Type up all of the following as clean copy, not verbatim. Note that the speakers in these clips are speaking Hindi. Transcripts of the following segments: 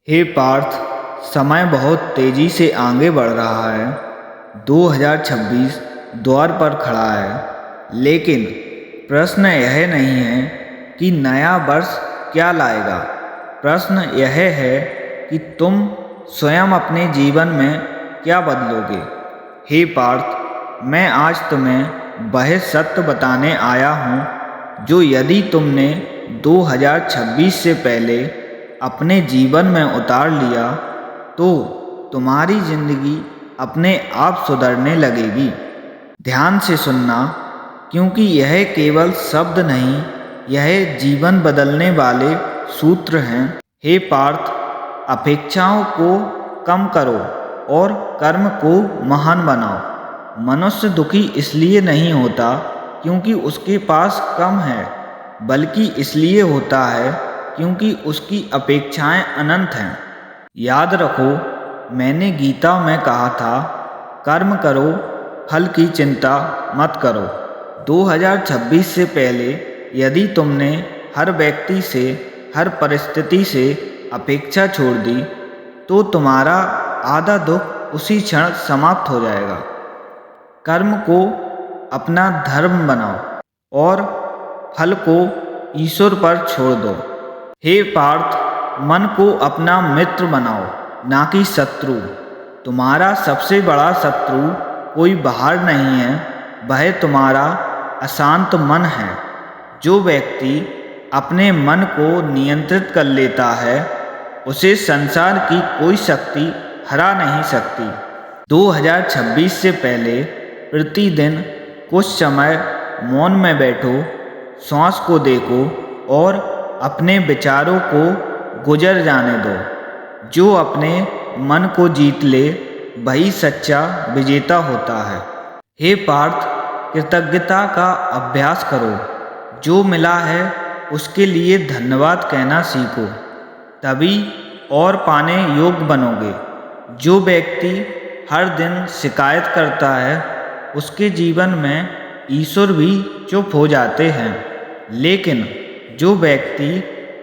हे पार्थ, समय बहुत तेजी से आगे बढ़ रहा है। 2026 द्वार पर खड़ा है, लेकिन प्रश्न यह नहीं है कि नया वर्ष क्या लाएगा। प्रश्न यह है कि तुम स्वयं अपने जीवन में क्या बदलोगे। हे पार्थ, मैं आज तुम्हें वह सत्य बताने आया हूँ जो यदि तुमने 2026 से पहले अपने जीवन में उतार लिया तो तुम्हारी जिंदगी अपने आप सुधरने लगेगी। ध्यान से सुनना, क्योंकि यह केवल शब्द नहीं, यह जीवन बदलने वाले सूत्र हैं। हे पार्थ, अपेक्षाओं को कम करो और कर्म को महान बनाओ। मनुष्य दुखी इसलिए नहीं होता क्योंकि उसके पास कम है, बल्कि इसलिए होता है क्योंकि उसकी अपेक्षाएं अनंत हैं। याद रखो, मैंने गीता में कहा था, कर्म करो, फल की चिंता मत करो। 2026 से पहले यदि तुमने हर व्यक्ति से, हर परिस्थिति से अपेक्षा छोड़ दी तो तुम्हारा आधा दुख उसी क्षण समाप्त हो जाएगा। कर्म को अपना धर्म बनाओ और फल को ईश्वर पर छोड़ दो। हे पार्थ, मन को अपना मित्र बनाओ, ना कि शत्रु। तुम्हारा सबसे बड़ा शत्रु कोई बाहर नहीं है, वह तुम्हारा अशांत मन है। जो व्यक्ति अपने मन को नियंत्रित कर लेता है, उसे संसार की कोई शक्ति हरा नहीं सकती। 2026 से पहले प्रतिदिन कुछ समय मौन में बैठो, सांस को देखो और अपने विचारों को गुजर जाने दो। जो अपने मन को जीत ले वही सच्चा विजेता होता है। हे पार्थ, कृतज्ञता का अभ्यास करो। जो मिला है उसके लिए धन्यवाद कहना सीखो, तभी और पाने योग्य बनोगे। जो व्यक्ति हर दिन शिकायत करता है, उसके जीवन में ईश्वर भी चुप हो जाते हैं। लेकिन जो व्यक्ति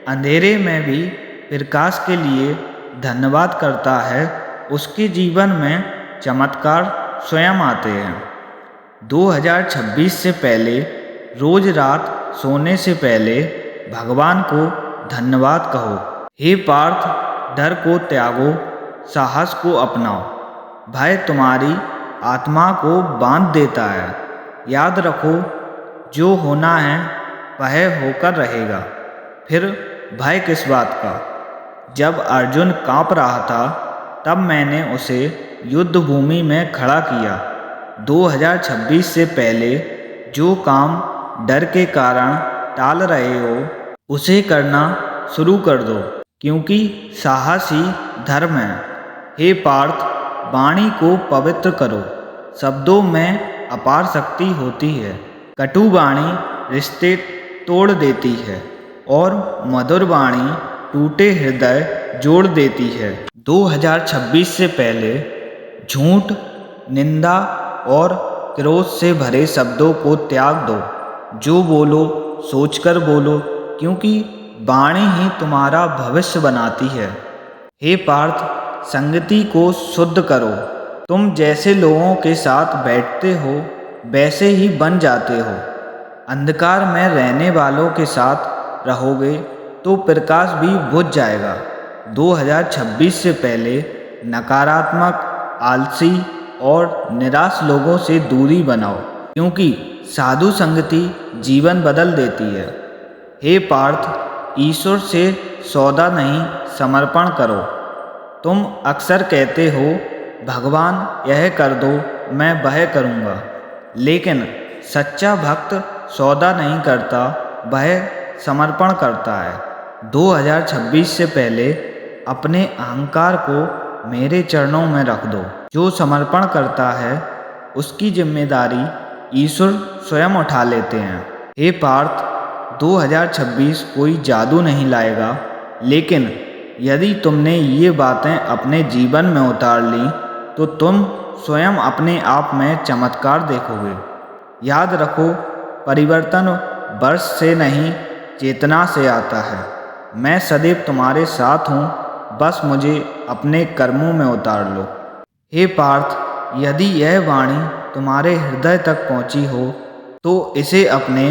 अंधेरे में भी प्रकाश के लिए धन्यवाद करता है, उसके जीवन में चमत्कार स्वयं आते हैं। 2026 से पहले रोज रात सोने से पहले भगवान को धन्यवाद कहो। हे पार्थ, डर को त्यागो, साहस को अपनाओ। भय तुम्हारी आत्मा को बांध देता है। याद रखो, जो होना है वह होकर रहेगा, फिर भय किस बात का। जब अर्जुन कांप रहा था, तब मैंने उसे युद्ध भूमि में खड़ा किया। 2026 से पहले जो काम डर के कारण टाल रहे हो, उसे करना शुरू कर दो, क्योंकि साहस ही धर्म है। हे पार्थ, वाणी को पवित्र करो। शब्दों में अपार शक्ति होती है। कटु वाणी रिश्ते तोड़ देती है और मधुर वाणी टूटे हृदय जोड़ देती है। 2026 से पहले झूठ, निंदा और क्रोध से भरे शब्दों को त्याग दो। जो बोलो सोचकर बोलो, क्योंकि वाणी ही तुम्हारा भविष्य बनाती है। हे पार्थ, संगति को शुद्ध करो। तुम जैसे लोगों के साथ बैठते हो वैसे ही बन जाते हो। अंधकार में रहने वालों के साथ रहोगे तो प्रकाश भी बुझ जाएगा। 2026 से पहले नकारात्मक, आलसी और निराश लोगों से दूरी बनाओ, क्योंकि साधु संगति जीवन बदल देती है। हे पार्थ, ईश्वर से सौदा नहीं, समर्पण करो। तुम अक्सर कहते हो, भगवान यह कर दो, मैं वह करूँगा। लेकिन सच्चा भक्त सौदा नहीं करता, वह समर्पण करता है। 2026 से पहले अपने अहंकार को मेरे चरणों में रख दो। जो समर्पण करता है उसकी जिम्मेदारी ईश्वर स्वयं उठा लेते हैं। हे पार्थ, 2026 कोई जादू नहीं लाएगा, लेकिन यदि तुमने ये बातें अपने जीवन में उतार ली तो तुम स्वयं अपने आप में चमत्कार देखोगे। याद रखो, परिवर्तन वर्ष से नहीं, चेतना से आता है। मैं सदैव तुम्हारे साथ हूँ। बस मुझे अपने कर्मों में उतार लो। हे पार्थ, यदि यह वाणी तुम्हारे हृदय तक पहुँची हो तो इसे अपने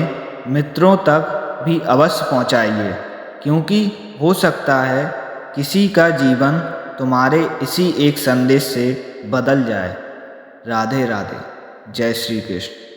मित्रों तक भी अवश्य पहुँचाइए, क्योंकि हो सकता है किसी का जीवन तुम्हारे इसी एक संदेश से बदल जाए। राधे राधे। जय श्री कृष्ण।